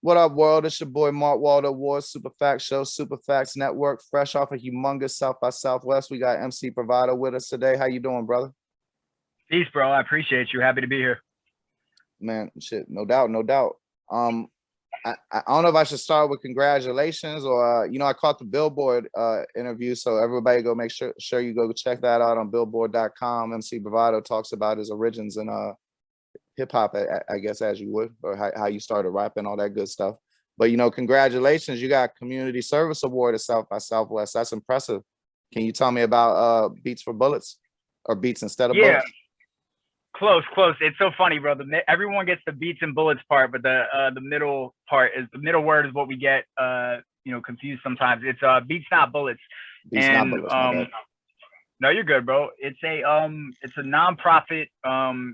What up, world? It's your boy Mark Waldo Ward, Super Facts Show, Super Facts Network, fresh off a humongous South by Southwest. We got MC Bravado with us today. How you doing, brother? Peace, bro. I appreciate you. Happy to be here. Man, shit, no doubt, no doubt. I don't know if I should start with congratulations or I caught the Billboard interview, so everybody go make sure you go check that out on Billboard.com. MC Bravado talks about his origins in hip hop, I guess, as you would, or how you started rapping, all that good stuff. But congratulations, you got Community Service Award at South by Southwest. That's impressive. Can you tell me about Beats for Bullets, or Beats Instead of Bullets? Close. It's so funny, bro. Everyone gets the beats and bullets part, but the middle part is the middle word is what we get confused sometimes. It's beats not bullets. Beats not bullets. No, you're good, bro. It's a nonprofit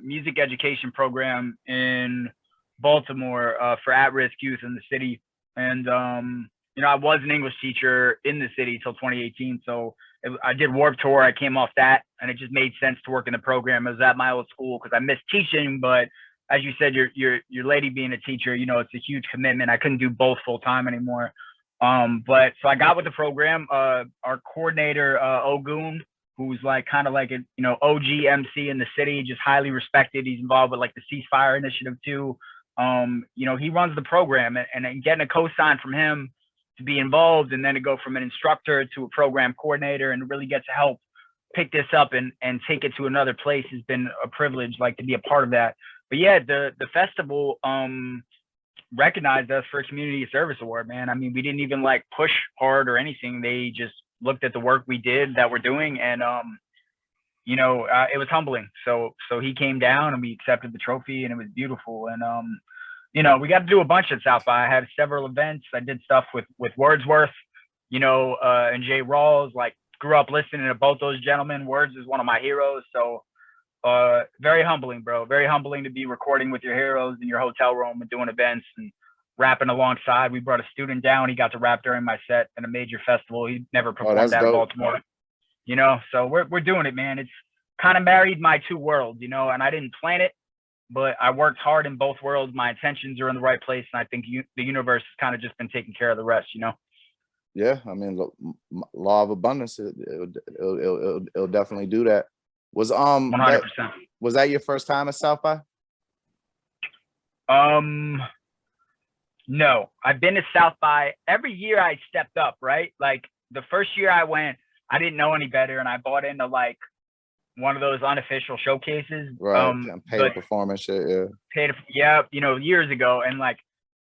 music education program in Baltimore for at-risk youth in the city. And I was an English teacher in the city till 2018, so I did Warped Tour. I came off that, and it just made sense to work in the program. I was at my old school because I missed teaching, but as you said, your lady being a teacher, it's a huge commitment. I couldn't do both full time anymore. But so I got with the program. Our coordinator, Ogun, who's kind of like an OG MC in the city, just highly respected. He's involved with like the Ceasefire Initiative too. He runs the program, and getting a co-sign from him to be involved, and then to go from an instructor to a program coordinator and really get to help pick this up and take it to another place has been a privilege, like to be a part of that. But yeah, the festival recognized us for a community service award, man. I mean, we didn't even push hard or anything. They just looked at the work we did that we're doing, and it was humbling. So he came down and we accepted the trophy, and it was beautiful. And we got to do a bunch at South by. I had several events. I did stuff with Wordsworth, and Jay Rawls. Grew up listening to both those gentlemen. Words is one of my heroes. So very humbling, bro. Very humbling to be recording with your heroes in your hotel room and doing events and rapping alongside. We brought a student down. He got to rap during my set at a major festival. He never performed at Baltimore. So we're doing it, man. It's kind of married my two worlds, and I didn't plan it, but I worked hard in both worlds. My intentions are in the right place, and I think the universe has kind of just been taking care of the rest, Yeah, I mean, law of abundance. It'll definitely do that. Was 100%. Was that your first time at South by? No, I've been to South by every year. I stepped up, right? Like the first year I went, I didn't know any better, and I bought into one of those unofficial showcases. Right, paid performance shit, yeah. Years ago, and I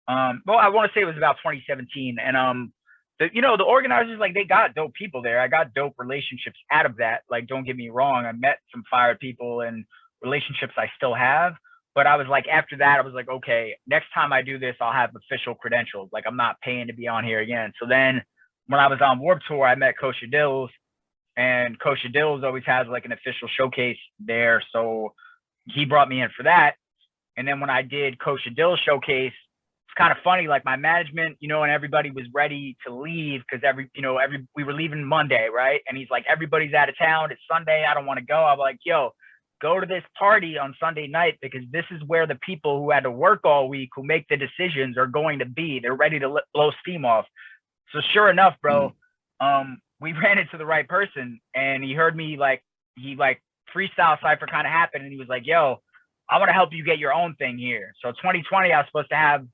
want to say it was about 2017, and the organizers, they got dope people there. I got dope relationships out of that. Don't get me wrong, I met some fire people and relationships I still have. But I was after that, I was okay, next time I do this, I'll have official credentials. I'm not paying to be on here again. So then when I was on Warped Tour, I met Kosher Dills, and Kosher Dills always has an official showcase there. So he brought me in for that. And then when I did Kosher Dills showcase, it's kind of funny, my management, and everybody was ready to leave because we were leaving Monday, right? And he's everybody's out of town. It's Sunday. I don't want to go. I'm yo, go to this party on Sunday night, because this is where the people who had to work all week, who make the decisions, are going to be. They're ready to blow steam off. So sure enough, bro, we ran into the right person, and he heard me freestyle cypher kind of happened, and he was yo, I want to help you get your own thing here. So 2020, I was supposed to have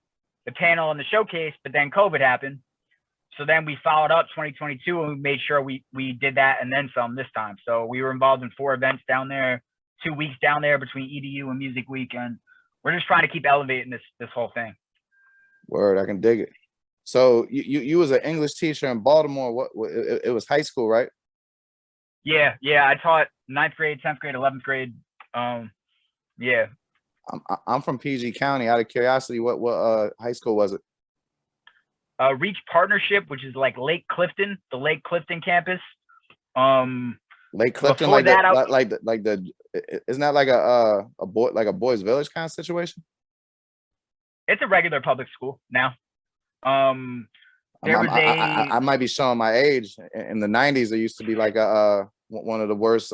the panel and the showcase, but then COVID happened. So then we followed up 2022, and we made sure we did that and then some this time. So we were involved in 4 events down there, 2 weeks down there between EDU and Music Week, and we're just trying to keep elevating this whole thing. Word, I can dig it. So you was an English teacher in Baltimore. What it was high school, right? Yeah. I taught 9th grade, 10th grade, 11th grade. Yeah. I'm from PG County. Out of curiosity, what high school was it? Reach Partnership, which is Lake Clifton, the Lake Clifton campus. Lake Clifton, isn't that like a boys' village kind of situation? It's a regular public school now. I might be showing my age. In the 90s, there used to be one of the worst.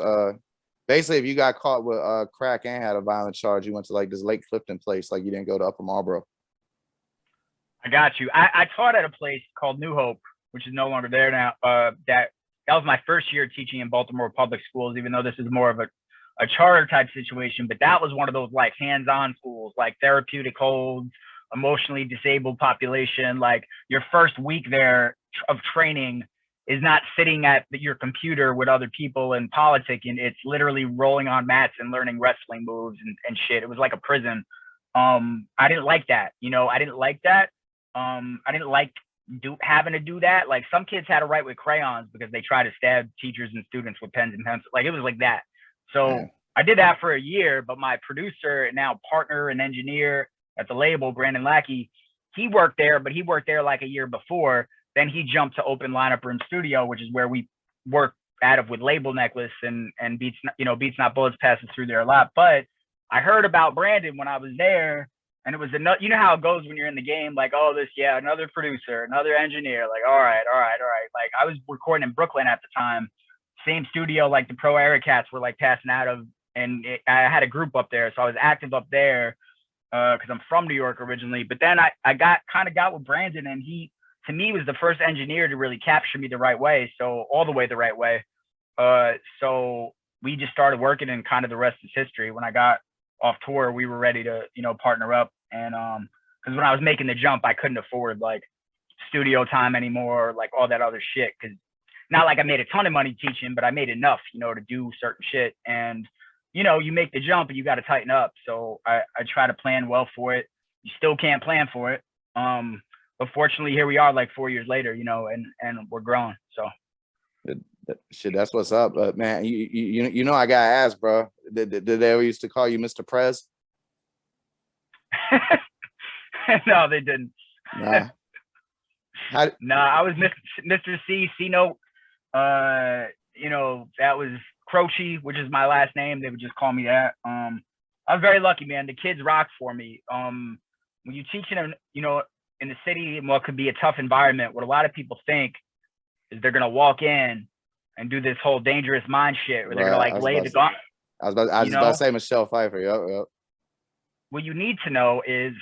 Basically, if you got caught with crack and had a violent charge, you went to this Lake Clifton place. You didn't go to Upper Marlboro. I got you. I taught at a place called New Hope, which is no longer there now. That was my first year teaching in Baltimore public schools, even though this is more of a charter type situation. But that was one of those like hands-on schools, like therapeutic holds, emotionally disabled population. Like your first week there of training is not sitting at your computer with other people and politicking. It's literally rolling on mats and learning wrestling moves and shit. It was like a prison. I didn't like that. I didn't like that. I didn't like having to do that. Like some kids had to write with crayons because they try to stab teachers and students with pens and pencils. Like it was like that. So Yeah. I did that for a year, but my producer and now partner and engineer at the label, Brandon Lackey, he worked there, but he worked there like a year before. Then he jumped to Open Lineup Room Studio, which is where we work out of with Label Necklace and Beats, Beats Not Bullets passes through there a lot. But I heard about Brandon when I was there, and it was another, you know how it goes when you're in the game, like, oh, another producer, another engineer, like, all right. Like I was recording in Brooklyn at the time, same studio like the Pro Era Cats were like passing out of, and I had a group up there, so I was active up there because I'm from New York originally. But then I got with Brandon, and he, to me, was the first engineer to really capture me the right way, so all the way the right way. So we just started working, and kind of the rest is history. When I got off tour, we were ready to, partner up. And because when I was making the jump, I couldn't afford like studio time anymore, like all that other shit. Because not like I made a ton of money teaching, but I made enough, to do certain shit. And you make the jump and you got to tighten up. So I try to plan well for it. You still can't plan for it. But fortunately, here we are, like 4 years later, and we're growing. So. Shit, that's what's up, man. I gotta ask, bro. Did they ever used to call you Mr. Prez? No, they didn't. Nah. I was Mr. C Note. That was Croce, which is my last name. They would just call me that. I was very lucky, man. The kids rocked for me. When you teaching them, in the city, in what could be a tough environment, what a lot of people think is they're gonna walk in and do this whole dangerous mind shit, where they're gonna like lay the gun. I was about to say Michelle Pfeiffer. Yep. What you need to know is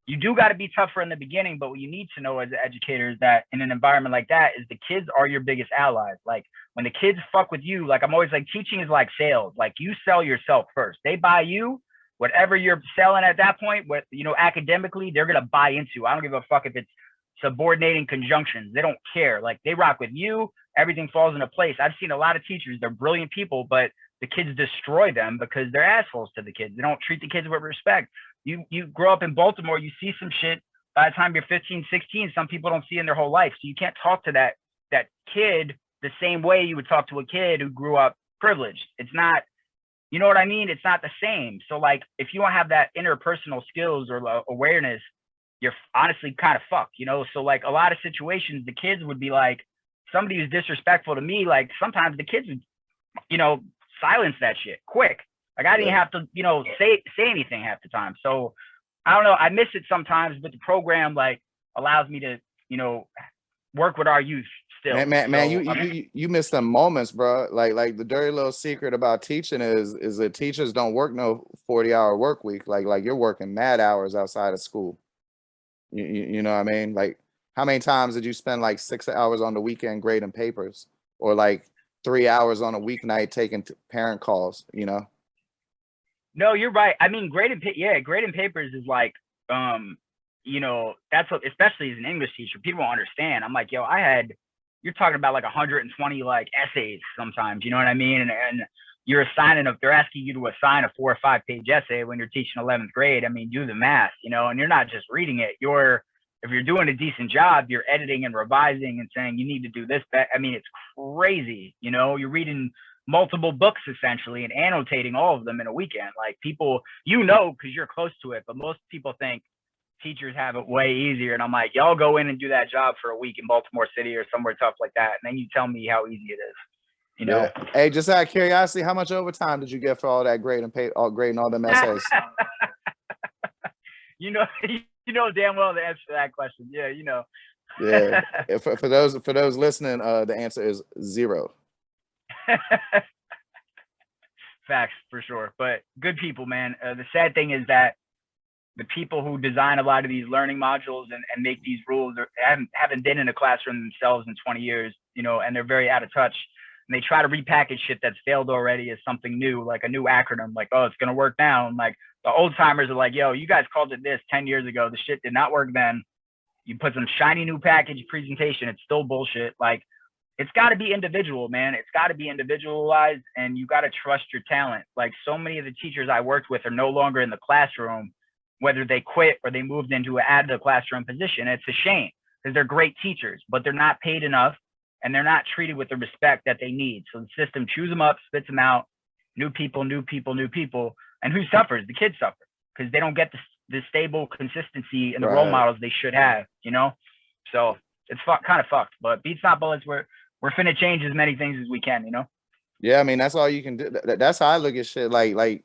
you do got to be tougher in the beginning, but what you need to know as an educator is that in an environment like that, is the kids are your biggest allies. Like when the kids fuck with you, like I'm always like, teaching is like sales. Like you sell yourself first. They buy you, whatever you're selling at that point, what academically, they're gonna buy into. I don't give a fuck if it's subordinating conjunctions. They don't care. Like they rock with you, everything falls into place. I've seen a lot of teachers, they're brilliant people, but the kids destroy them because they're assholes to the kids. They don't treat the kids with respect. You grow up in Baltimore, you see some shit. By the time you're 15, 16, some people don't see in their whole life. So you can't talk to that kid the same way you would talk to a kid who grew up privileged. It's not, you know what I mean? It's not the same. So like, if you don't have that interpersonal skills or awareness, you're honestly kind of fucked, So like a lot of situations, the kids would be like, somebody who's disrespectful to me, like sometimes the kids would, silence that shit quick. Like I didn't have to, say anything half the time. So I don't know. I miss it sometimes, but the program like allows me to, work with our youth still. Man, you miss some moments, bro. Like the dirty little secret about teaching is that teachers don't work no 40-hour work week. Like you're working mad hours outside of school. You know what I mean? Like how many times did you spend like 6 hours on the weekend grading papers, or like 3 hours on a weeknight taking parent calls, No, you're right. I mean, grading papers is like, that's what, especially as an English teacher, people don't understand. I'm like, yo, you're talking about like 120 like essays sometimes, you know what I mean? And you're they're asking you to assign a 4 or 5 page essay when you're teaching 11th grade. I mean, do the math, and you're not just reading it. If you're doing a decent job, you're editing and revising and saying you need to do this. I mean, it's crazy. You're reading multiple books essentially and annotating all of them in a weekend. Like people, because you're close to it, but most people think teachers have it way easier. And I'm like, y'all go in and do that job for a week in Baltimore City or somewhere tough like that, and then you tell me how easy it is. Yeah. Hey, just out of curiosity, how much overtime did you get for all that grading all them essays? You know damn well the answer to that question. Yeah, Yeah. For those listening, the answer is 0. Facts for sure. But good people, man. The sad thing is that the people who design a lot of these learning modules and make these rules haven't been in a classroom themselves in 20 years, you know, and they're very out of touch. And they try to repackage shit that's failed already as something new, like a new acronym, like, oh, it's going to work now. And like the old timers are like, yo, you guys called it this 10 years ago. The shit did not work then. You put some shiny new package presentation. It's still bullshit. Like, it's got to be individual, man. It's got to be individualized, and you got to trust your talent. Like, so many of the teachers I worked with are no longer in the classroom, whether they quit or they moved into an out of the classroom position. It's a shame because they're great teachers, but they're not paid enough and they're not treated with the respect that they need. So the system chews them up, spits them out. New people, new people, new people. And who suffers? The kids suffer because they don't get the stable consistency and the role models they should have, you know? So it's kind of fucked. But Beats Not Bullets, we're finna change as many things as we can, you know? Yeah, I mean, that's all you can do. That's how I look at shit. Like,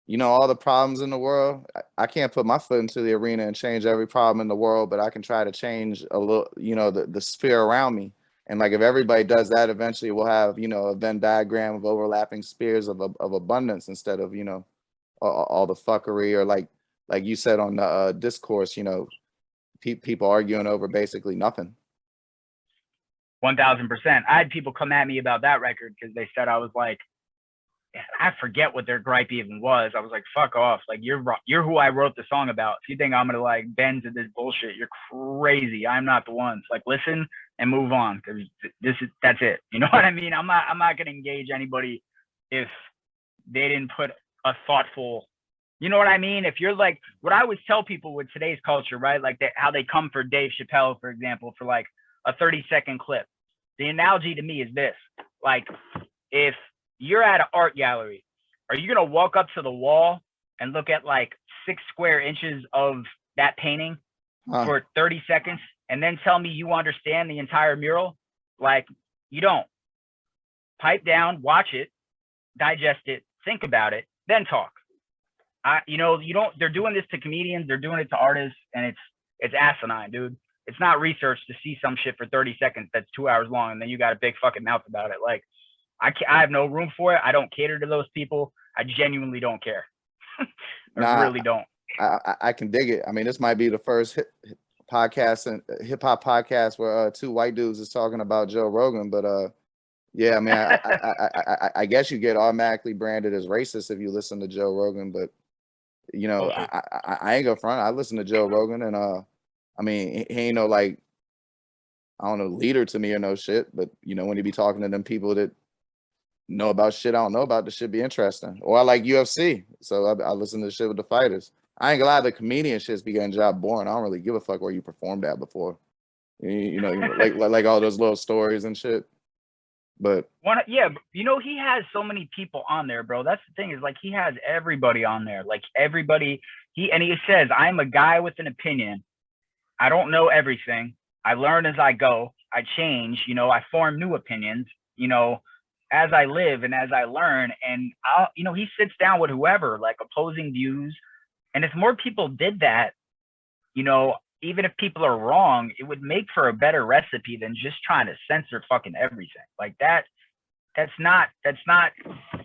you know, all the problems in the world, I can't put my foot into the arena and change every problem in the world, but I can try to change a little, you know, the sphere around me. And like, if everybody does that, eventually we'll have, you know, a Venn diagram of overlapping spheres of abundance instead of, you know, all the fuckery, or like you said on the discourse, you know, people arguing over basically nothing. 1000%. I had people come at me about that record because they said I was like, I forget what their gripe even was. I was like, fuck off. Like, you're who I wrote the song about. If you think I'm gonna like bend to this bullshit, you're crazy. I'm not the one. Like, listen and move on, because that's it. You know what I mean? I'm not gonna engage anybody if they didn't put a thoughtful, you know what I mean? If you're like, what I always tell people with today's culture, right? Like how they come for Dave Chappelle, for example, for like a 30-second clip. The analogy to me is this: like, if you're at an art gallery, are you gonna walk up to the wall and look at like 6 square inches of that painting for 30 seconds and then tell me you understand the entire mural? Like, you don't. Pipe down, watch it, digest it, think about it, then talk. You know, you don't. They're doing this to comedians, they're doing it to artists, and it's asinine, dude. It's not research to see some shit for 30 seconds that's 2 hours long, and then you got a big fucking mouth about it. Like, I have no room for it. I don't cater to those people. I genuinely don't care. I really don't. I can dig it. I mean, this might be the first podcast and hip hop podcast where 2 white dudes is talking about Joe Rogan. But yeah, I mean, I guess you get automatically branded as racist if you listen to Joe Rogan. But you know, I ain't gonna front. I listen to Joe Rogan, and I mean, he ain't no like, I don't know, leader to me or no shit. But you know, when he be talking to them people that know about shit I don't know about, this should be interesting. Or I like UFC, so I listen to the shit with the fighters. I ain't gonna lie, the comedian shit's be getting job boring. I don't really give a fuck where you performed at before. You know, like all those little stories and shit. But yeah, you know, he has so many people on there, bro. That's the thing, is like, he has everybody on there. Like, everybody, he says, I'm a guy with an opinion. I don't know everything. I learn as I go. I change, you know, I form new opinions, you know, as I live and as I learn. And you know, he sits down with whoever, like, opposing views. And if more people did that, you know, even if people are wrong, it would make for a better recipe than just trying to censor fucking everything. Like, that's not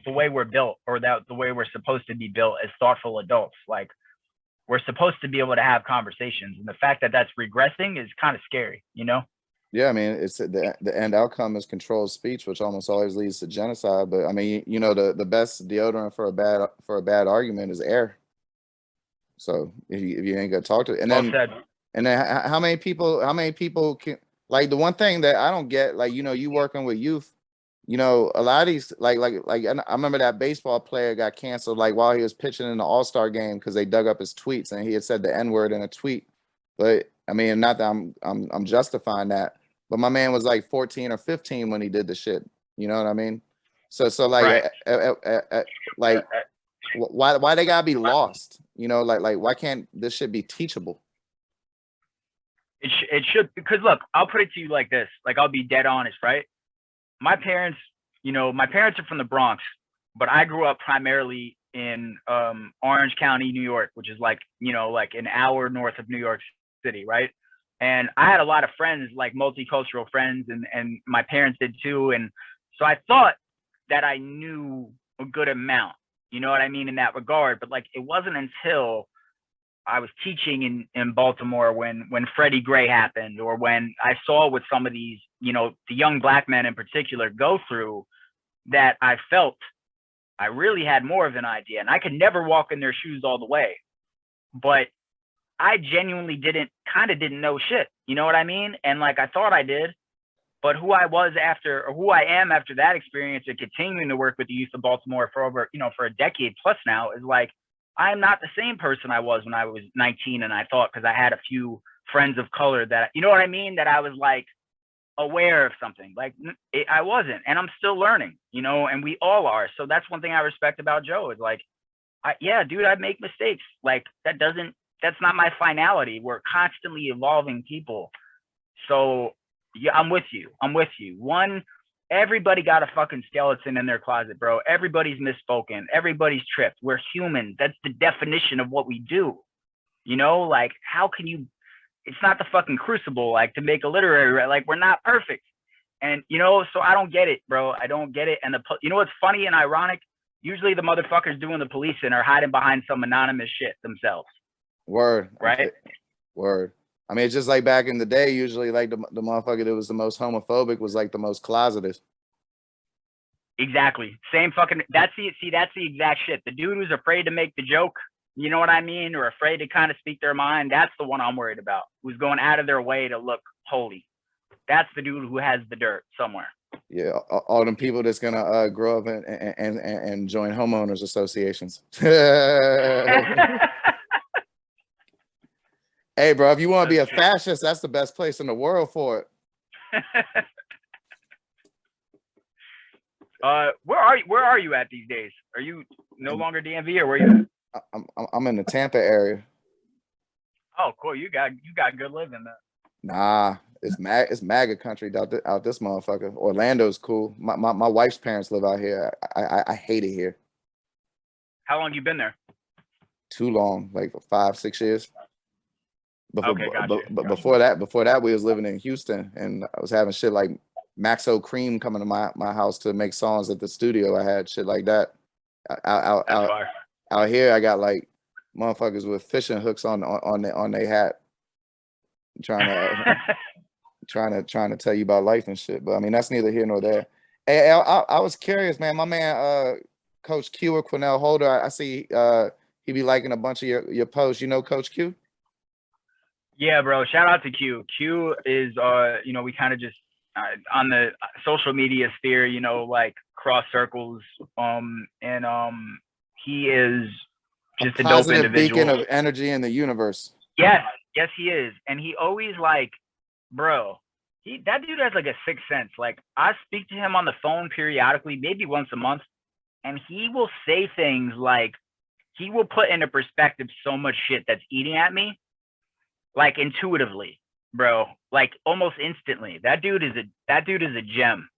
the way we're built, or the way we're supposed to be built as thoughtful adults. Like, we're supposed to be able to have conversations, and the fact that that's regressing is kind of scary, you know? yeah, I mean, it's the end outcome is controlled speech, which almost always leads to genocide. But I mean, you know, the best deodorant for a bad argument is air. So if you ain't gonna talk to it, and Well then said. and then how many people can, like, the one thing that I don't get, like, you know, you working with youth, you know, a lot of these, like I remember that baseball player got canceled like while he was pitching in the All-Star game because they dug up his tweets and he had said the N-word in a tweet. But I mean, not that I'm justifying that, but my man was like 14 or 15 when he did the shit. You know what I mean? So like, Right. like, why they gotta be lost? You know, like why can't this shit be teachable? It should, because look, I'll put it to you like this. Like, I'll be dead honest, right? My parents, you know, my parents are from the Bronx, but I grew up primarily in Orange County, New York, which is like, you know, like an hour north of New York City, right? And I had a lot of friends, like multicultural friends, and my parents did too. And so I thought that I knew a good amount, you know what I mean, in that regard. But like, it wasn't until I was teaching in Baltimore when Freddie Gray happened, or when I saw what some of these, you know, the young black men in particular go through, that I felt I really had more of an idea. And I could never walk in their shoes all the way, but I genuinely didn't know shit. You know what I mean? And like, I thought I did, but who I was after, or who I am after that experience, and continuing to work with the youth of Baltimore for over, you know, for a decade plus now, is like, I'm not the same person I was when I was 19. And I thought, because I had a few friends of color that, you know what I mean, that I was like aware of something. Like, I wasn't, and I'm still learning, you know, and we all are. So that's one thing I respect about Joe, is like, yeah, dude, I make mistakes. Like, that's not my finality. We're constantly evolving people. So yeah, I'm with you. One, everybody got a fucking skeleton in their closet, bro. Everybody's misspoken. Everybody's tripped. We're human. That's the definition of what we do. You know, like, how can you, it's not the fucking Crucible, like, to make a literary, like, we're not perfect. And, you know, so I don't get it, bro. I don't get it. And you know what's funny and ironic? Usually the motherfuckers doing the policing are hiding behind some anonymous shit themselves. Word. Right? Word. I mean, it's just like back in the day, usually like the motherfucker that was the most homophobic was like the most closeted. Exactly. Same fucking, that's the exact shit. The dude who's afraid to make the joke, you know what I mean? Or afraid to kind of speak their mind. That's the one I'm worried about. Who's going out of their way to look holy. That's the dude who has the dirt somewhere. Yeah, all them people that's gonna grow up and join homeowners associations. Hey, bro, if you want to be a fascist, that's the best place in the world for it. Where are you at these days? Are you no longer DMV, or where you? I'm in the Tampa area. Oh, cool. You got good living there. Nah, it's MAGA country out this motherfucker. Orlando's cool. My wife's parents live out here. I hate it here. How long you been there? Too long, like 5-6 years. Okay, gotcha. But before that, we was living in Houston, and I was having shit like Maxo Cream coming to my house to make songs at the studio. I had shit like that. Out here, I got like motherfuckers with fishing hooks on their hat, trying to tell you about life and shit. But I mean, that's neither here nor there. Hey, I was curious, man. My man, Coach Q or Quinnell Holder, I see he be liking a bunch of your posts. You know Coach Q? Yeah, bro. Shout out to Q. Q is, you know, we kind of just on the social media sphere, you know, like cross circles. He is just a dope individual. Beacon of energy in the universe. Yes, he is. And he always like, bro, that dude has like a sixth sense. Like, I speak to him on the phone periodically, maybe once a month, and he will say things like, he will put into perspective so much shit that's eating at me, like intuitively, bro, like almost instantly. That dude is a gem,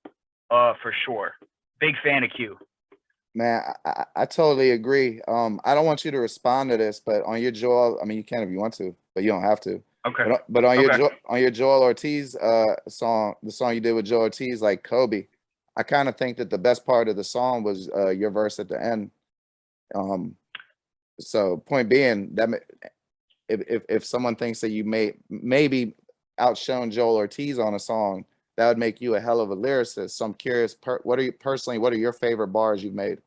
for sure. Big fan of Q. Man, I totally agree. I don't want you to respond to this, but on your Joel, I mean, you can if you want to, but you don't have to. Okay. But on your Joell Ortiz song, the song you did with Joell Ortiz, like Kobe, I kind of think that the best part of the song was your verse at the end. So point being that if someone thinks that you maybe outshone Joell Ortiz on a song, that would make you a hell of a lyricist. So I'm curious, what are your favorite bars you've made?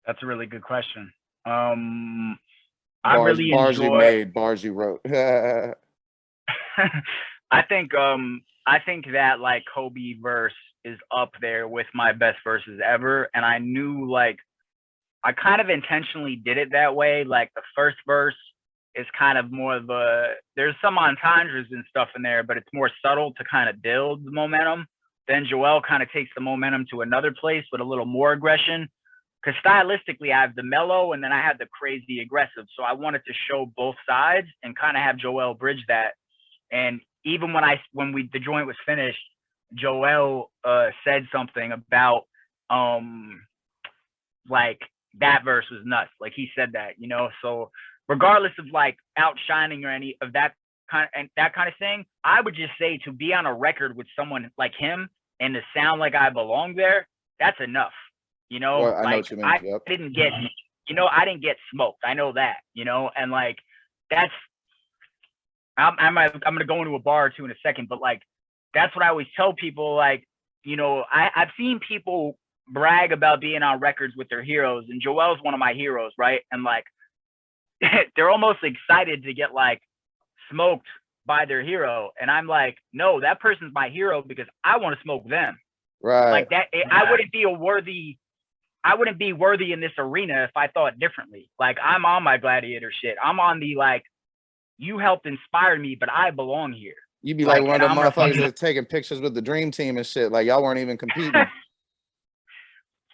That's a really good question. Bars you made, bars you wrote. I think that like Kobe verse is up there with my best verses ever. And I knew, like, I kind of intentionally did it that way. Like, the first verse is kind of more of there's some entendres and stuff in there, but it's more subtle to kind of build the momentum. Then Joel kind of takes the momentum to another place with a little more aggression. Because stylistically, I have the mellow and then I have the crazy aggressive. So I wanted to show both sides and kind of have Joel bridge that. And even when the joint was finished, Joel said something about like, that verse was nuts. Like, he said that, you know. So regardless of like outshining or any of that kind of thing, I would just say to be on a record with someone like him and to sound like I belong there, that's enough. You know, Well, I know like, what you mean. Yep. I didn't get I didn't get smoked. I know that, and like that's I'm gonna go into a bar or two in a second, but like that's what I always tell people. Like, I've seen people brag about being on records with their heroes, and Joell's one of my heroes, right? And like they're almost excited to get like smoked by their hero, and I'm like, no, that person's my hero because I want to smoke them. Right. Like that, I wouldn't be worthy in this arena if I thought differently. Like I'm on my gladiator shit. I'm on the like, you helped inspire me, but I belong here. You be like one of the motherfuckers reflecting- that's taking pictures with the dream team and shit. Like y'all weren't even competing.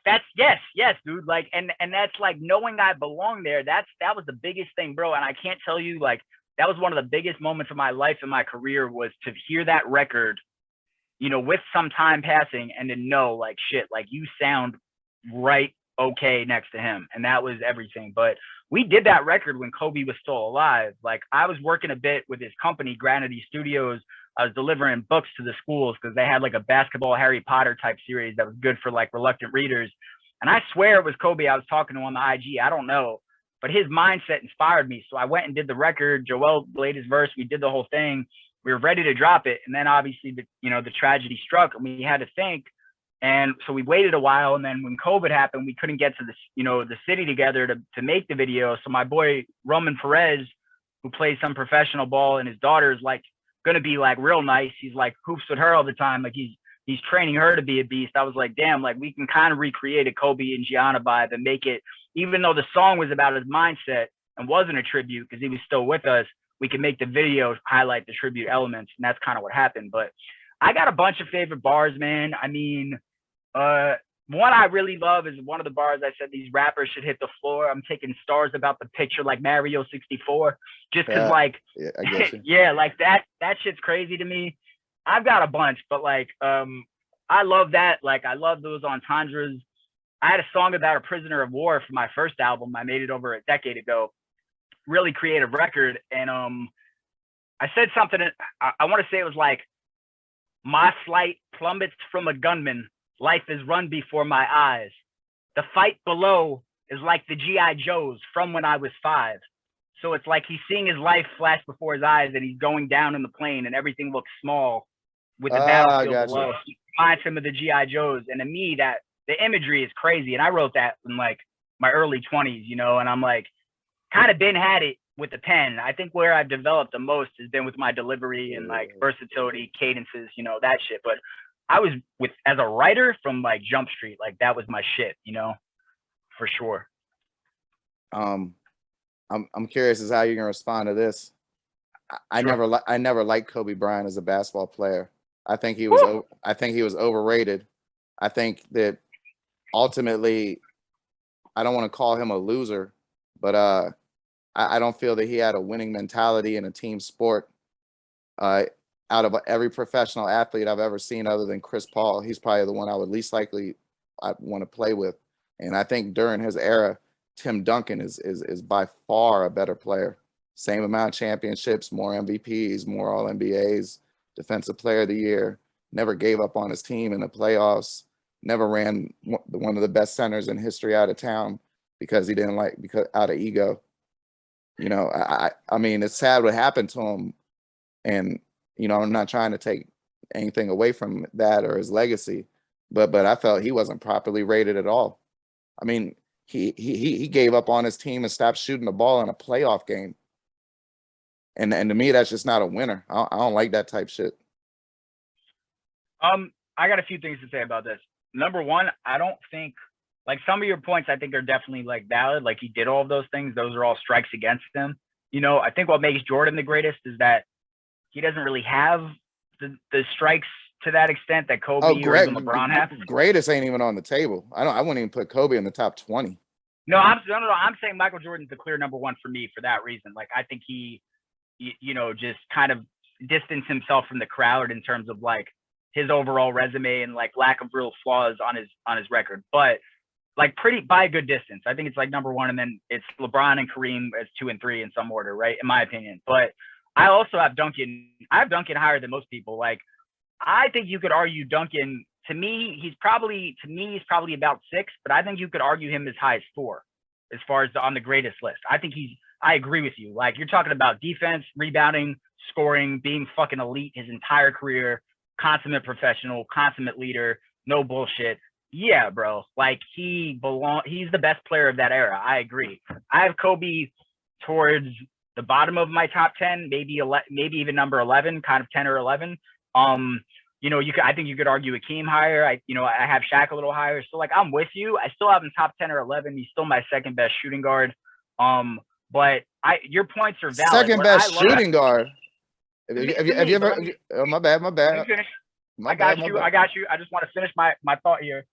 That's yes, dude. Like, and that's like knowing I belong there. That was the biggest thing, bro. And I can't tell you, like, that was one of the biggest moments of my life and my career was to hear that record, with some time passing and to know like shit, like you sound right okay next to him. And that was everything. But we did that record when Kobe was still alive. Like I was working a bit with his company, Granity Studios. I was delivering books to the schools because they had like a basketball Harry Potter type series that was good for like reluctant readers. And I swear it was Kobe I was talking to on the IG. I don't know. But his mindset inspired me. So I went and did the record. Joell played his verse. We did the whole thing. We were ready to drop it. And then obviously the tragedy struck and we had to think. And so we waited a while. And then when COVID happened, we couldn't get to the city together to make the video. So my boy Roman Perez, who plays some professional ball, and his daughter's like gonna be like real nice. He's like hoops with her all the time. Like he's training her to be a beast. I was like, damn, like we can kind of recreate a Kobe and Gianna vibe and make it, even though the song was about his mindset and wasn't a tribute because he was still with us, we can make the video highlight the tribute elements. And that's kind of what happened. But I got a bunch of favorite bars, man. I mean, one I really love is one of the bars I said these rappers should hit the floor. I'm taking stars about the picture like Mario 64, just because like, I guess yeah, like that shit's crazy to me. I've got a bunch, but like, I love that. Like, I love those entendres. I had a song about a prisoner of war for my first album. I made it over a decade ago. Really creative record. And I said something, I want to say it was like, my flight plummets from a gunman. Life is run before my eyes. The fight below is like the G.I. Joes from when I was 5. So it's like he's seeing his life flash before his eyes and he's going down in the plane and everything looks small with the battlefield below. He reminds him of the G.I. Joes. And to me, that the imagery is crazy. And I wrote that in like my early 20s, and I'm like, kind of had it with the pen. I think where I've developed the most has been with my delivery and like versatility, cadences, that shit. But I was as a writer from like Jump Street, like that was my shit, for sure. I'm curious as how you're gonna respond to this. I never liked Kobe Bryant as a basketball player. I think he was overrated. I think that ultimately, I don't want to call him a loser, but I don't feel that he had a winning mentality in a team sport. Out of every professional athlete I've ever seen other than Chris Paul, he's probably the one I would least likely I want to play with. And I think during his era, Tim Duncan is by far a better player. Same amount of championships, more MVPs, more All-NBAs, Defensive Player of the Year, never gave up on his team in the playoffs, never ran one of the best centers in history out of town because out of ego. I mean, it's sad what happened to him. And I'm not trying to take anything away from that or his legacy, but I felt he wasn't properly rated at all. I mean, he gave up on his team and stopped shooting the ball in a playoff game. And to me, that's just not a winner. I don't like that type shit. I got a few things to say about this. Number one, I don't think like some of your points I think are definitely like valid. Like he did all of those things. Those are all strikes against him. I think what makes Jordan the greatest is that he doesn't really have the strikes to that extent that Kobe or even LeBron have. Greatest ain't even on the table. I wouldn't even put Kobe in the top 20. No, I'm saying Michael Jordan's the clear number one for me for that reason. Like I think he, just kind of distanced himself from the crowd in terms of like his overall resume and like lack of real flaws on his record. But like by a good distance, I think it's like number one, and then it's LeBron and Kareem as 2 and 3 in some order, right? In my opinion, but I also have Duncan. I have Duncan higher than most people. Like, I think you could argue Duncan. To me, he's probably about 6, but I think you could argue him as high as 4. as far as on the greatest list. I agree with you. Like, you're talking about defense, rebounding, scoring, being fucking elite his entire career, consummate professional, consummate leader, no bullshit. Yeah, bro. Like, he's the best player of that era. I agree. I have Kobe towards the bottom of my top 10, maybe even number 11, kind of 10 or 11. I think you could argue Akeem higher. I have Shaq a little higher. So, like, I'm with you. I still have him top 10 or 11. He's still my second best shooting guard. But your points are valid. Second best shooting guard. Have you ever? My bad. I got you. I just want to finish my thought here.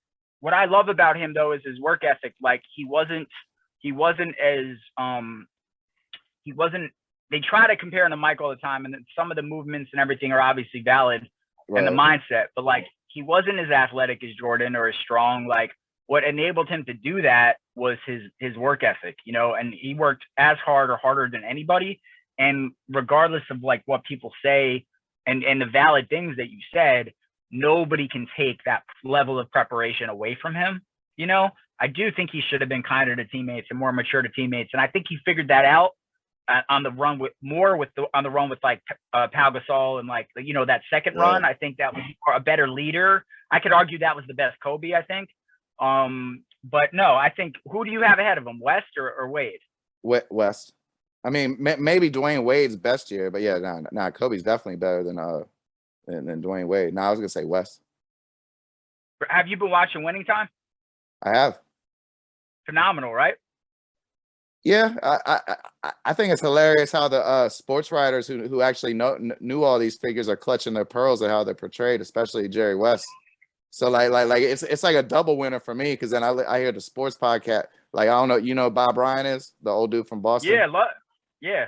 What I love about him, though, is his work ethic. Like, they try to compare him to Mike all the time, and some of the movements and everything are obviously valid, right, and the mindset, but like, he wasn't as athletic as Jordan or as strong. Like, what enabled him to do that was his work ethic, and he worked as hard or harder than anybody. And regardless of like what people say and the valid things that you said, nobody can take that level of preparation away from him. I do think he should have been kinder to teammates and more mature to teammates. And I think he figured that out on the run with like Pau Gasol and like, that second run. I think that was a better leader. I could argue that was the best Kobe, I think. But no, I think, who do you have ahead of him, West or Wade? West. I mean, maybe Dwayne Wade's best year, but yeah, nah, Kobe's definitely better than Dwayne Wade. Now I was gonna say West. Have you been watching Winning Time? I have. Phenomenal, right? Yeah, I think it's hilarious how the sports writers who actually knew all these figures are clutching their pearls at how they're portrayed, especially Jerry West. So like it's like a double winner for me, because then I hear the sports podcast. Like, I don't know, Bob Bryant is the old dude from Boston. Yeah.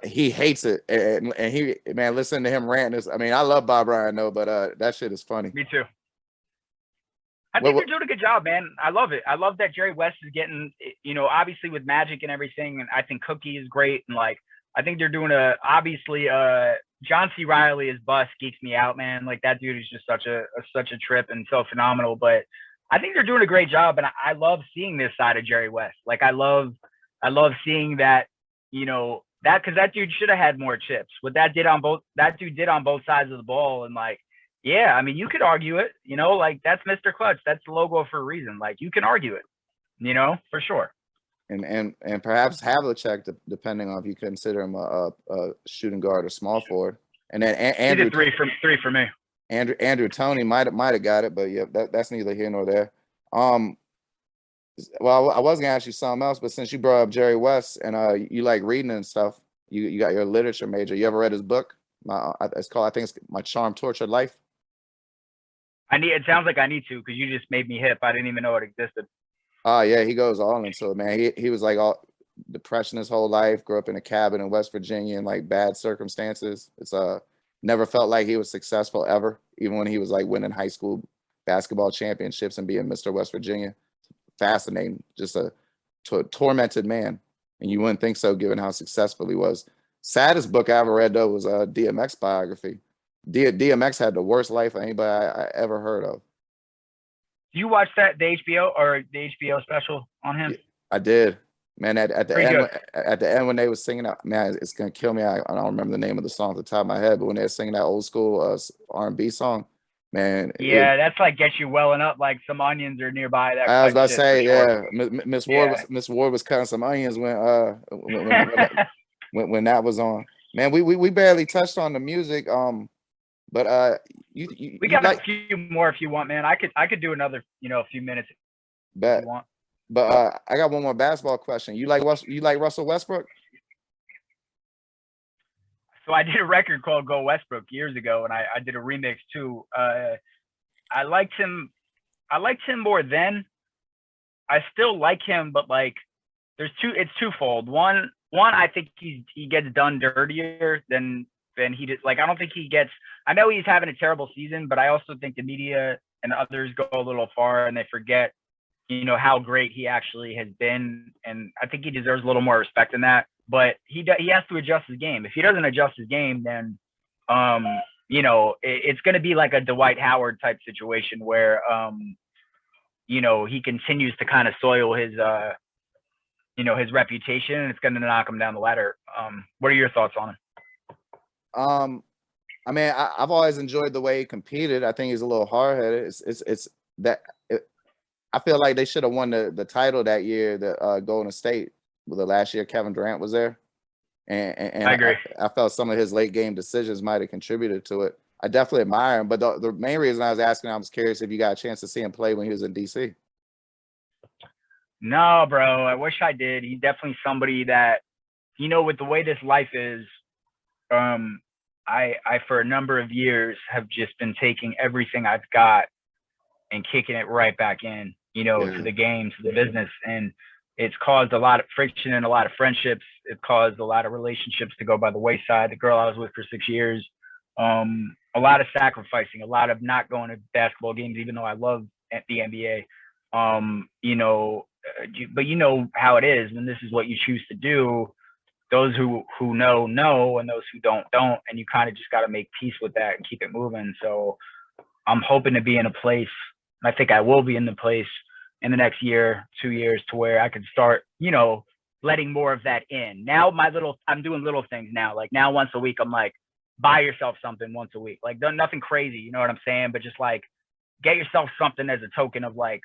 He hates it, and he, man, listen to him rant. I mean, I love Bob Bryant though, but that shit is funny. Me too. I think they're doing a good job, man. I love it. I love that Jerry West is getting, obviously with Magic and everything, and I think Cookie is great, and like, I think they're doing obviously John C. Reilly as Bus geeks me out, man. Like, that dude is just such a trip and so phenomenal. But I think they're doing a great job, and I love seeing this side of Jerry West. Like, I love seeing that, because that dude should have had more chips. What that dude did on both sides of the ball, and like, yeah, I mean, you could argue it, like, that's Mr. Clutch. That's the logo for a reason. Like, you can argue it, for sure. And perhaps Havlicek, depending on if you consider him a shooting guard or small forward. And then Andrew, three for me. Andrew Toney might have got it, but yeah, that's neither here nor there. Well, I was gonna ask you something else, but since you brought up Jerry West and you like reading and stuff, you got your literature major. You ever read his book? It's called, I think it's My Charmed Tortured Life. It sounds like I need to, because you just made me hip. I didn't even know it existed. Oh yeah, he goes all into it, man. He was like all depression his whole life, grew up in a cabin in West Virginia in like bad circumstances. It's never felt like he was successful ever, even when he was like winning high school basketball championships and being Mr. West Virginia. Fascinating, just a tormented man, and you wouldn't think so given how successful he was. Saddest book I ever read though was DMX biography. DMX had the worst life of anybody I ever heard of. You watched the HBO special on him? I did, man. At the end when they was singing out, man, it's gonna kill me. I don't remember the name of the song off the top of my head, but when they were singing that old school R&B song, man. Yeah, that's like Get You Welling Up, like some onions are nearby. I was about to say, yeah, Miss Ward was cutting some onions when when that was on. Man, we barely touched on the music. But we got a few more if you want, man. I could do another, a few minutes. Bet. If you want. But I got one more basketball question. You like Russell Westbrook? So I did a record called Go Westbrook years ago, and I did a remix too. I liked him more then. I still like him, but like, it's twofold. One, I think he gets done dirtier than he did. Like, I don't think he gets. I know he's having a terrible season, but I also think the media and others go a little far and they forget, how great he actually has been. And I think he deserves a little more respect than that. But he has to adjust his game. If he doesn't adjust his game, then it's going to be like a Dwight Howard type situation where he continues to kind of soil his you know, his reputation, and it's going to knock him down the ladder. What are your thoughts on him? I mean, I've always enjoyed the way he competed. I think he's a little hard headed. It's that I feel like they should have won the title that year, the Golden State. The last year Kevin Durant was there, and I agree. I felt some of his late game decisions might have contributed to it. I definitely admire him, but the main reason I was asking, I was curious if you got a chance to see him play when he was in DC. No, bro. I wish I did. He's definitely somebody that, you know, with the way this life is, I for a number of years have just been taking everything I've got and kicking it right back in, you know, to the game, to the business. And it's caused a lot of friction and a lot of friendships. It caused a lot of relationships to go by the wayside. The girl I was with for 6 years, a lot of sacrificing, a lot of not going to basketball games, even though I love the NBA. You know, but you know how it is when this is what you choose to do. Those who know, and those who don't, and you kind of just got to make peace with that and keep it moving. So I'm hoping to be in a place, and I think I will be in the place in the next year, 2 years, to where I can start, you know, letting more of that in. Now I'm doing little things now. Like now once a week, I'm like, buy yourself something once a week. Like nothing crazy, you know what I'm saying? But just like get yourself something as a token of like,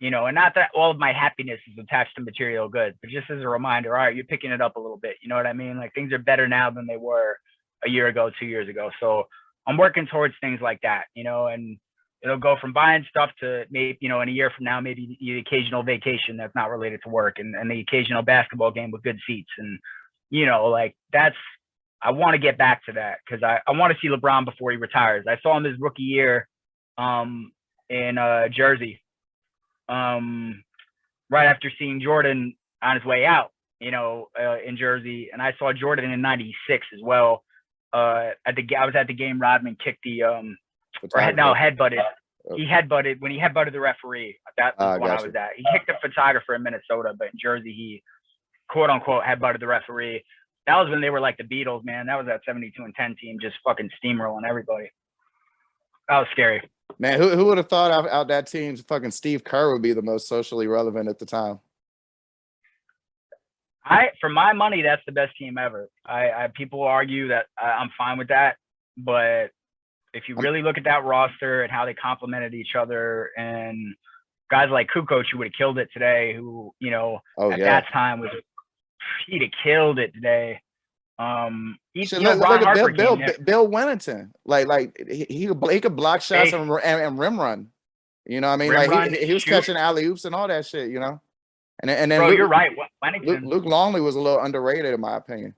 you know, and not that all of my happiness is attached to material goods, but just as a reminder, all right, you're picking it up a little bit. You know what I mean? Like things are better now than they were a year ago, 2 years ago. So I'm working towards things like that, you know, and it'll go from buying stuff to maybe, you know, in a year from now, maybe the occasional vacation that's not related to work, and the occasional basketball game with good seats. And, you know, like I want to get back to that because I want to see LeBron before he retires. I saw him his rookie year in Jersey. Right after seeing Jordan on his way out, you know, in Jersey, and I saw Jordan in '96 as well. I was at the game. Rodman kicked the headbutted. He headbutted when he headbutted the referee. That was when I was at. He kicked the photographer in Minnesota, but in Jersey he quote unquote headbutted the referee. That was when they were like the Beatles, man. That was that 72-10 team just fucking steamrolling everybody. That was scary. Man, who would have thought out that team fucking Steve Kerr would be the most socially relevant at the time? For my money, that's the best team ever. People argue that I'm fine with that, but if you really look at that roster and how they complemented each other, and guys like Kukoc who would have killed it today, who, you know, that time he'd have killed it today. Look at Bill Winnington. Like he could block shots and rim run. You know what I mean? He was catching alley-oops and all that shit, you know? And then bro, you're right. Winnington. Luke Longley was a little underrated in my opinion.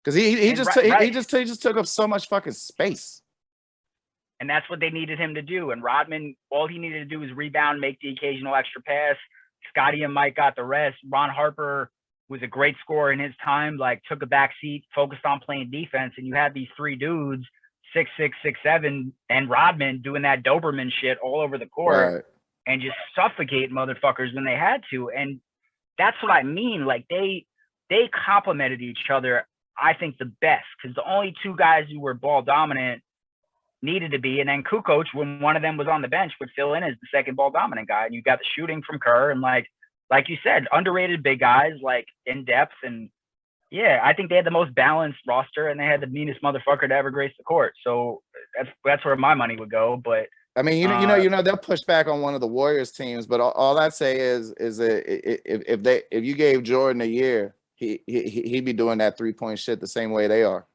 Because he just took up so much fucking space. And that's what they needed him to do. And Rodman, all he needed to do was rebound, make the occasional extra pass. Scotty and Mike got the rest. Ron Harper was a great scorer in his time, like took a back seat, focused on playing defense. And you had these three dudes, 6'6", 6'7", and Rodman doing that Doberman shit all over the court and just suffocate motherfuckers when they had to. And that's what I mean. Like they complemented each other, I think, the best, because the only two guys who were ball dominant needed to be, and then Kukoc, when one of them was on the bench, would fill in as the second ball dominant guy. And you got the shooting from Kerr, and like you said, underrated big guys, like in depth. And yeah, I think they had the most balanced roster, and they had the meanest motherfucker to ever grace the court. So that's where my money would go. But I mean, you know, they'll push back on one of the Warriors teams, but all I'd say is that if you gave Jordan a year, he'd be doing that 3-point shit the same way they are.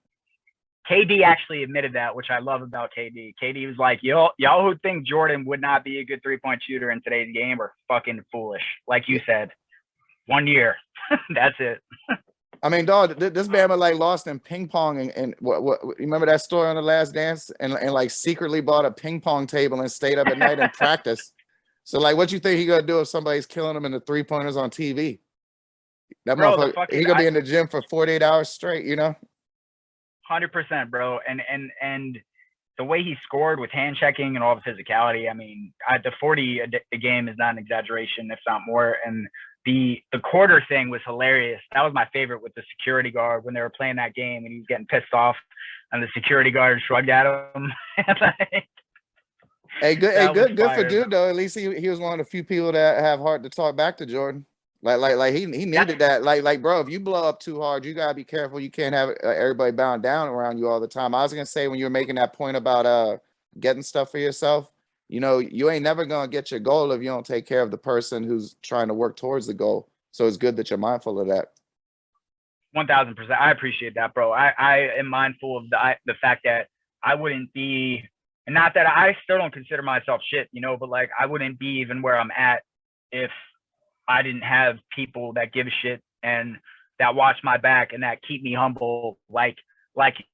KD actually admitted that, which I love about KD. KD was like, y'all who think Jordan would not be a good 3-point shooter in today's game are fucking foolish. Like you said, 1 year. That's it. I mean, dog, this Bama like lost in ping pong, and what you remember that story on The Last Dance, and like secretly bought a ping pong table and stayed up at night and practiced. So like, what you think he gonna do if somebody's killing him in the 3-pointers on TV? That motherfucker, he gonna be in the gym for 48 hours straight, you know? 100%, bro. And the way he scored with hand checking and all the physicality, I mean, the 40 a game is not an exaggeration, if not more. And the quarter thing was hilarious. That was my favorite, with the security guard when they were playing that game and he was getting pissed off, and the security guard shrugged at him. Good for dude though. At least he was one of the few people that have heart to talk back to Jordan. Like he needed that. Like, bro, if you blow up too hard, you gotta be careful. You can't have everybody bowing down around you all the time. I was gonna say when you were making that point about getting stuff for yourself, you know, you ain't never gonna get your goal if you don't take care of the person who's trying to work towards the goal. So it's good that you're mindful of that. 1000%. I appreciate that, bro. I am mindful of the fact that I wouldn't be, and not that I still don't consider myself shit, you know, but like I wouldn't be even where I'm at if I didn't have people that give a shit and that watch my back and that keep me humble. Like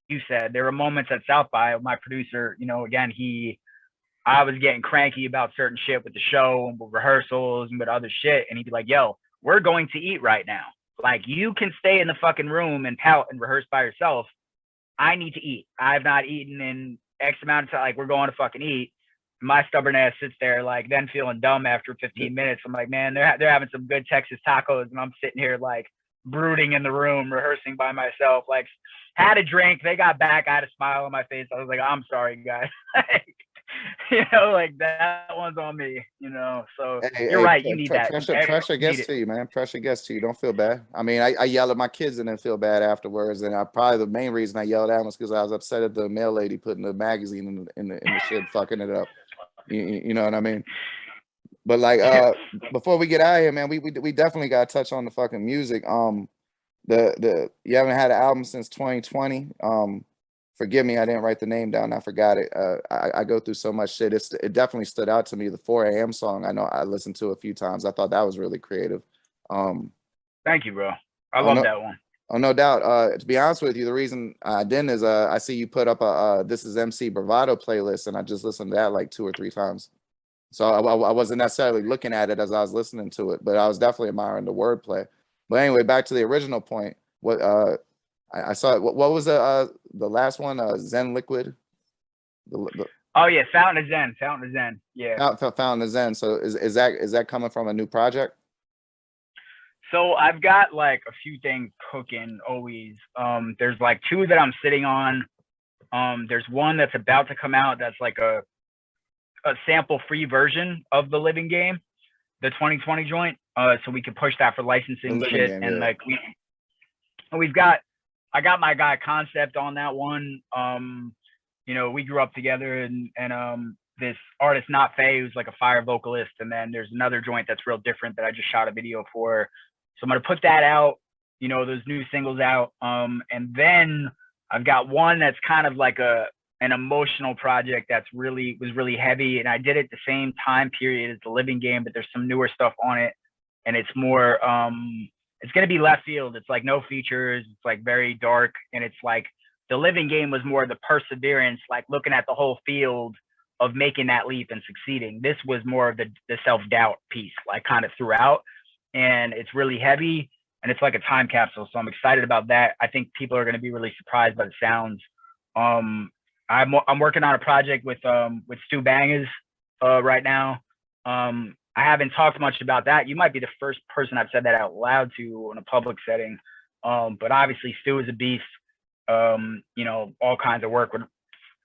you said, there were moments at South by, my producer, you know, again, I was getting cranky about certain shit with the show and with rehearsals and with other shit. And he'd be like, yo, we're going to eat right now. Like, you can stay in the fucking room and pout and rehearse by yourself. I need to eat. I've not eaten in X amount of time. Like, we're going to fucking eat. My stubborn ass sits there, like, then feeling dumb after 15 minutes. I'm like, man, they're having some good Texas tacos, and I'm sitting here like brooding in the room, rehearsing by myself. Like, had a drink, they got back, I had a smile on my face. I was like, I'm sorry, guys. You know, like, that one's on me. You know, so you're right. You need that. Pressure gets to you, man. Pressure gets to you. Don't feel bad. I mean, I yell at my kids and then feel bad afterwards. And probably the main reason I yelled at them was because I was upset at the mail lady putting the magazine in the shit, fucking it up. You know what I mean? But like, before we get out of here, man, we definitely got to touch on the fucking music. You haven't had an album since 2020. Forgive me, I didn't write the name down. I forgot it. I go through so much shit. It definitely stood out to me. The 4 a.m. song, I know I listened to a few times. I thought that was really creative. Thank you, bro. I love that one. Oh, no doubt. To be honest with you, the reason I didn't is I see you put up a This Is MC Bravado playlist, and I just listened to that like 2 or 3 times. So I wasn't necessarily looking at it as I was listening to it, but I was definitely admiring the wordplay. But anyway, back to the original point. What I saw it. What was the last one? Zen Liquid. Oh yeah, Fountain of Zen. Fountain of Zen. Yeah. Fountain of Zen. So is that coming from a new project? So I've got like a few things cooking always. There's like 2 that I'm sitting on. There's one that's about to come out that's like a sample free version of the Living Game, the 2020 joint. So we can push that for licensing shit. Game, and yeah. Like I got my guy Concept on that one. You know, we grew up together, and this artist Not Faye, who's like a fire vocalist, and then there's another joint that's real different that I just shot a video for. So I'm gonna put that out, you know, those new singles out. And then I've got one that's kind of like an emotional project that's was really heavy, and I did it the same time period as the Living Game, but there's some newer stuff on it, and it's more it's gonna be left field. It's like no features, it's like very dark, and it's like the Living Game was more the perseverance, like looking at the whole field of making that leap and succeeding. This was more of the self-doubt piece, like kind of throughout, and it's really heavy, and it's like a time capsule. So I'm excited about that. I think people are gonna be really surprised by the sounds. I'm working on a project with Stu Bangers right now. I haven't talked much about that. You might be the first person I've said that out loud to in a public setting. But obviously Stu is a beast. You know, all kinds of work with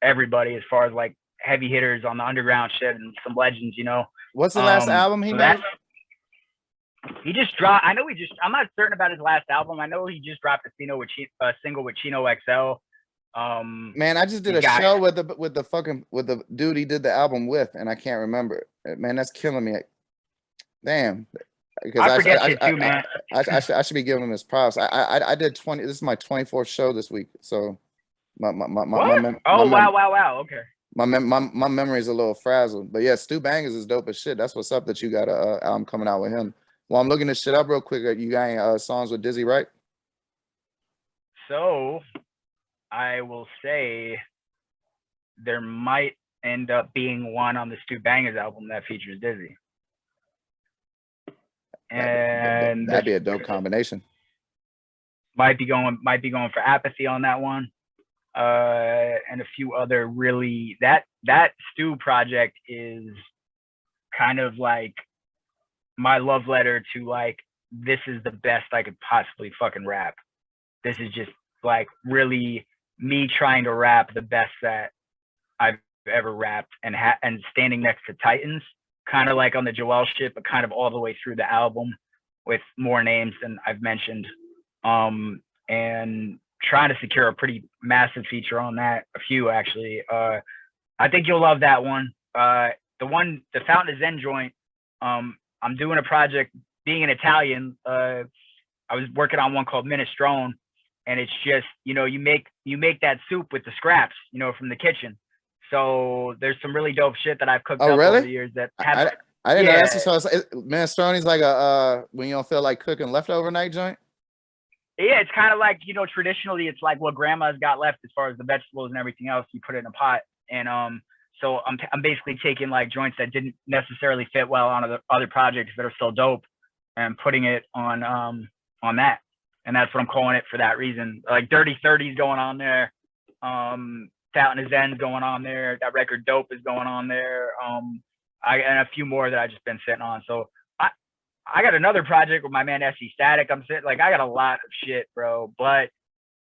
everybody as far as like heavy hitters on the underground shit and some legends, you know. What's the last album he made? He just dropped. I'm not certain about his last album. I know he just dropped a single with Chino XL. Man, I just did a show with the dude he did the album with, and I can't remember. Man, that's killing me. Damn. Because I forget shit too, man. I should be giving him his props. I did 20. This is my 24th show this week, so my wow. Okay. My memory is a little frazzled, but yeah, Stu Bangers is dope as shit. That's what's up that you got a album coming out with him. Well, I'm looking this shit up real quick. You got any songs with Dizzy, right? So I will say there might end up being one on the Stu Bangers album that features Dizzy. And that'd be a dope combination. Might be going for Apathy on that one. And a few other really that Stu project is kind of like my love letter to like, this is the best I could possibly fucking rap. This is just like really me trying to rap the best that I've ever rapped, and standing next to Titans, kind of like on the Joell shit, but kind of all the way through the album. with more names than I've mentioned, and trying to secure a pretty massive feature on that. A few actually. I think you'll love that one. The Fountain of Zen joint. I'm doing a project. Being an Italian, I was working on one called Minestrone, and it's just, you make that soup with the scraps, from the kitchen. So there's some really dope shit that I've cooked up over the years that have. I didn't know that's so. Minestrone's like a when you don't feel like cooking leftover night joint. Yeah, it's kind of like, traditionally it's like what grandma's got left as far as the vegetables and everything else. You put it in a pot, and so I'm basically taking like joints that didn't necessarily fit well on other projects that are still dope, and putting it on that, and that's what I'm calling it for that reason. Like Dirty 30's going on there, Fountain of Zen's going on there, that record Dope is going on there, and a few more that I just been sitting on. So I got another project with my man SE Static. I got a lot of shit, bro. But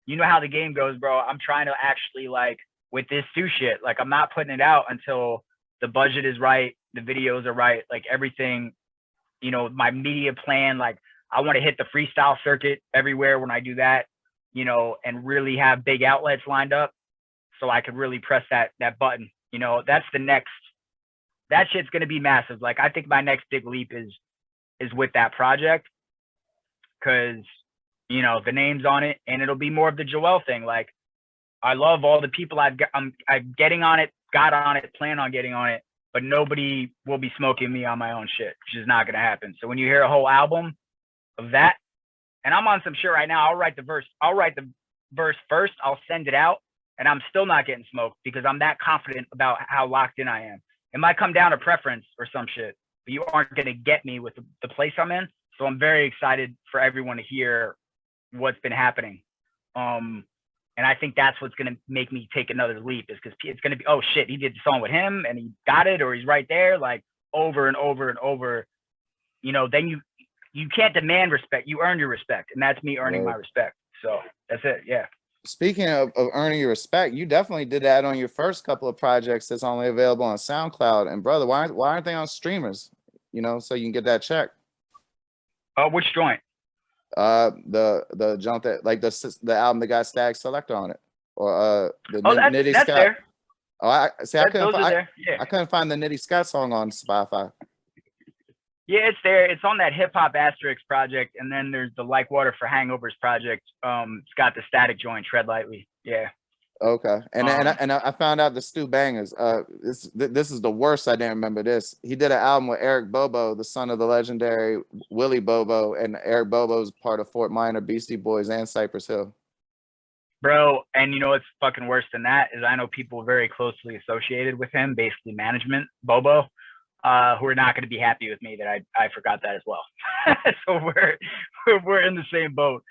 you know how the game goes, bro. I'm trying to actually, like, with this Sue shit, like, I'm not putting it out until the budget is right, the videos are right, like everything, my media plan. Like, I want to hit the freestyle circuit everywhere when I do that, and really have big outlets lined up so I could really press that button. That's the next. That shit's gonna be massive. Like, I think my next big leap is with that project, because the name's on it, and it'll be more of the Joell thing. Like, I love all the people I'm getting on it, got on it, plan on getting on it, but nobody will be smoking me on my own shit, which is not gonna happen. So when you hear a whole album of that, and I'm on some shit right now, I'll write the verse first, I'll send it out, and I'm still not getting smoked because I'm that confident about how locked in I am. It might come down to preference or some shit, but you aren't going to get me with the place I'm in. So I'm very excited for everyone to hear what's been happening. And I think that's what's going to make me take another leap, is because it's going to be, oh shit, he did the song with him and he got it, or he's right there, like, over and over and over. Then you can't demand respect. You earn your respect, and that's me earning my respect. So that's it. Yeah. Speaking of earning your respect, you definitely did that on your first couple of projects that's only available on SoundCloud. And brother, why aren't they on streamers? So you can get that check. Which joint? The jump that, like, the album that got Stag Selector on it, or Nitty Scott. There. Oh, I I couldn't find the Nitty Scott song on Spotify. Yeah, it's there. It's on that Hip Hop Asterisk project, and then there's the Like Water for Hangovers project. It's got the Static joint, Tread Lightly. Yeah. Okay, and I found out the Stu Bangers. This is the worst. I didn't remember this. He did an album with Eric Bobo, the son of the legendary Willie Bobo, and Eric Bobo's part of Fort Minor, Beastie Boys, and Cypress Hill. Bro, and what's fucking worse than that is I know people very closely associated with him, basically management, Bobo, who are not going to be happy with me that I forgot that as well. So we're in the same boat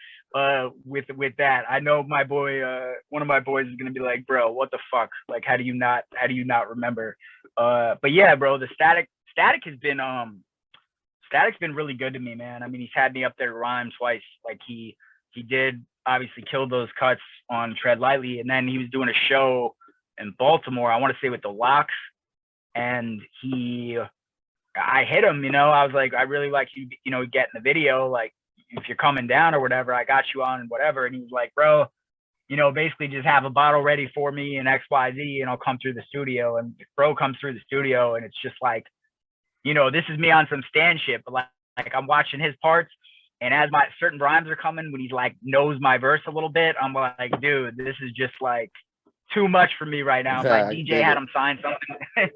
with that. I know my boy, one of my boys is going to be like, bro, what the fuck? Like, how do you not remember? But yeah, bro, the Static has been Static's been really good to me, man. I mean, he's had me up there to rhyme twice. Like, he did obviously kill those cuts on Tread Lightly, and then he was doing a show in Baltimore, I want to say with the Locks, and I hit him, I was like, I really like you, get in the video, like, if you're coming down or whatever, I got you on and whatever. And he was like, bro, basically just have a bottle ready for me and XYZ, and I'll come through the studio. And bro comes through the studio, and it's just like, this is me on some Stan shit, but like I'm watching his parts, and as my certain rhymes are coming, when he's like knows my verse a little bit, I'm like, dude, this is just like too much for me right now. My DJ had him sign something.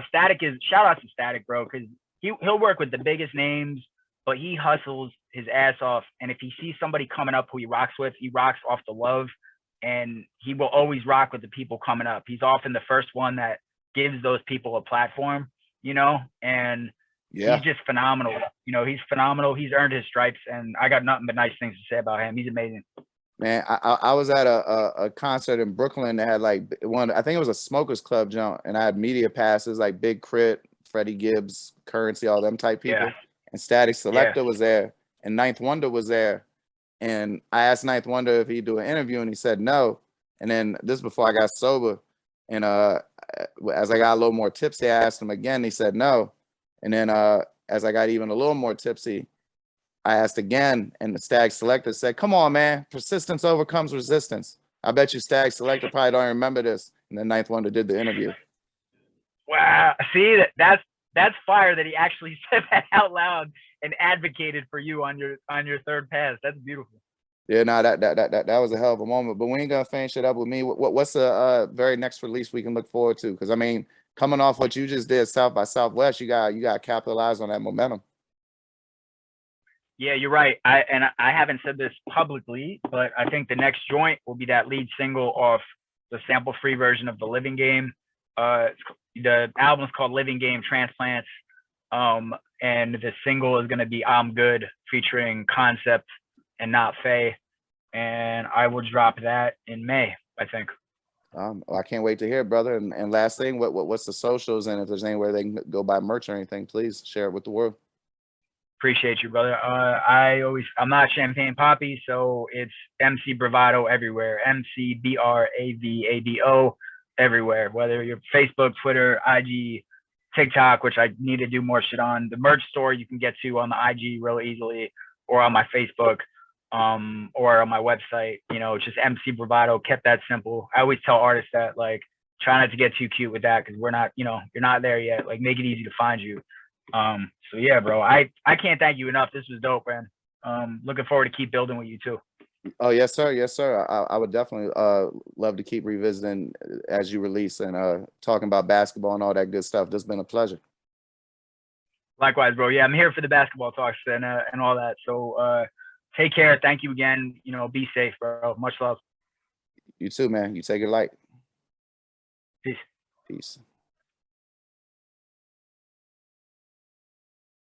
Static is, shout out to Static, bro, because he'll work with the biggest names, but he hustles his ass off. And if he sees somebody coming up who he rocks with, he rocks off the love, and he will always rock with the people coming up. He's often the first one that gives those people a platform, and he's just phenomenal. He's phenomenal. He's earned his stripes, and I got nothing but nice things to say about him. He's amazing. Man, I was at a concert in Brooklyn that had like I think it was a Smokers Club jump, and I had media passes like Big Crit, Freddie Gibbs, Currency, all them type people. Yeah. And Static Selector was there, and Ninth Wonder was there. And I asked Ninth Wonder if he'd do an interview, and he said no. And then this before I got sober. And as I got a little more tipsy, I asked him again. He said no. And then as I got even a little more tipsy, I asked again, and the Stag Selector said, "Come on, man, persistence overcomes resistance." I bet you Stag Selector probably don't remember this. And the ninth one that did the interview. Wow. See, that's fire that he actually said that out loud and advocated for you on your third pass. That's beautiful. Yeah, no, that was a hell of a moment. But we ain't gonna finish it up with me. What's the very next release we can look forward to? Because I mean, coming off what you just did, South by Southwest, you got to capitalize on that momentum. Yeah, you're right. I haven't said this publicly, but I think the next joint will be that lead single off the sample-free version of the Living Game. The album's called Living Game Transplants, and the single is going to be I'm Good, featuring Concept and Not Faye, and I will drop that in May, I think. I can't wait to hear it, brother. And last thing, what's the socials, and if there's anywhere they can go buy merch or anything, please share it with the world. Appreciate you, brother. I'm not Champagne Poppy, so it's MC Bravado everywhere. MCBRAVADO everywhere. Whether you're Facebook, Twitter, IG, TikTok, which I need to do more shit on. The merch store you can get to on the IG real easily, or on my Facebook, or on my website. You know, just MC Bravado. Kept that simple. I always tell artists that, like, try not to get too cute with that, because we're not, you know, you're not there yet. Like, make it easy to find you. So yeah, bro, I can't thank you enough. This was dope, man. Looking forward to keep building with you too. Oh, yes, sir. Yes, sir. I would definitely love to keep revisiting as you release and talking about basketball and all that good stuff. This has been a pleasure. Likewise, bro. Yeah, I'm here for the basketball talks and all that. So take care. Thank you again. You know, be safe, bro. Much love. You too, man. You take it light. Peace. Peace.